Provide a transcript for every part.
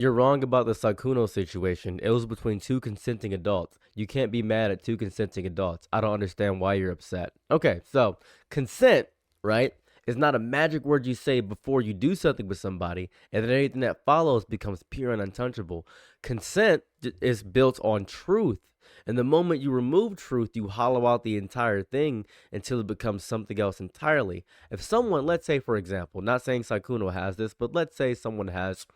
You're wrong about the Sykkuno situation. It was between two consenting adults. You can't be mad at two consenting adults. I don't understand why you're upset. Okay, so consent, right, is not a magic word you say before you do something with somebody, and then anything that follows becomes pure and untouchable. Consent is built on truth. And the moment you remove truth, you hollow out the entire thing until it becomes something else entirely. If someone, let's say, for example, not saying Sykkuno has this, but let's say someone has,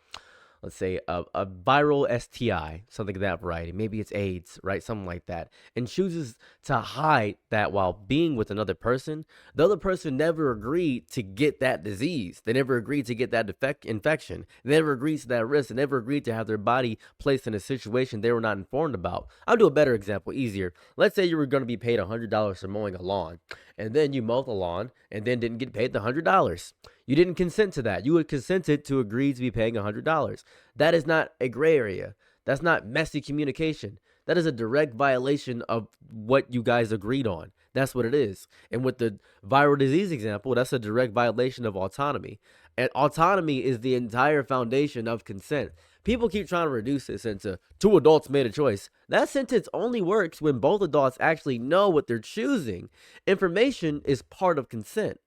let's say, a viral STI, something of that variety. Maybe it's AIDS, right? Something like that. And chooses to hide that while being with another person. The other person never agreed to get that disease. They never agreed to get that infection. They never agreed to that risk. They never agreed to have their body placed in a situation they were not informed about. I'll do a better example, easier. Let's say you were going to be paid $100 for mowing a lawn, and then you mowed the lawn and then didn't get paid the $100. You didn't consent to that. You had consented to agree to be paying $100. That is not a gray area. That's not messy communication. That is a direct violation of what you guys agreed on. That's what it is. And with the viral disease example, that's a direct violation of autonomy. And autonomy is the entire foundation of consent. People keep trying to reduce this into two adults made a choice. That sentence only works when both adults actually know what they're choosing. Information is part of consent.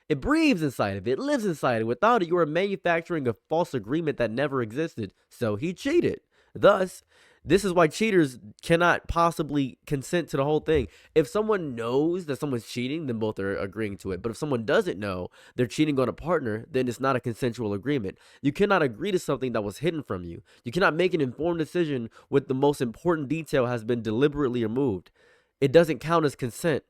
It breathes inside of it, lives inside it. Without it, you are manufacturing a false agreement that never existed. So he cheated. Thus, this is why cheaters cannot possibly consent to the whole thing. If someone knows that someone's cheating, then both are agreeing to it. But if someone doesn't know they're cheating on a partner, then it's not a consensual agreement. You cannot agree to something that was hidden from you. You cannot make an informed decision with the most important detail has been deliberately removed. It doesn't count as consent.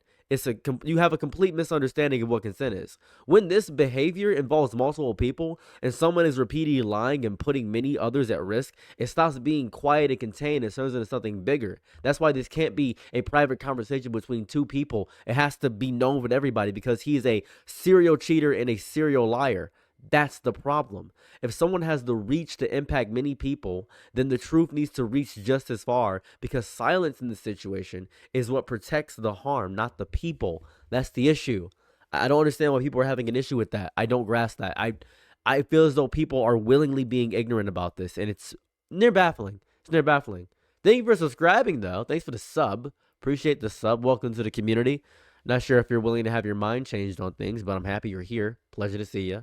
You have a complete misunderstanding of what consent is. When this behavior involves multiple people and someone is repeatedly lying and putting many others at risk, it stops being quiet and contained and turns into something bigger. That's why this can't be a private conversation between two people. It has to be known with everybody because he is a serial cheater and a serial liar. That's the problem. If someone has the reach to impact many people, then the truth needs to reach just as far because silence in this situation is what protects the harm, not the people. That's the issue. I don't understand why people are having an issue with that. I don't grasp that. I feel as though people are willingly being ignorant about this, and it's near baffling. It's near baffling. Thank you for subscribing, though. Thanks for the sub. Appreciate the sub. Welcome to the community. Not sure if you're willing to have your mind changed on things, but I'm happy you're here. Pleasure to see you.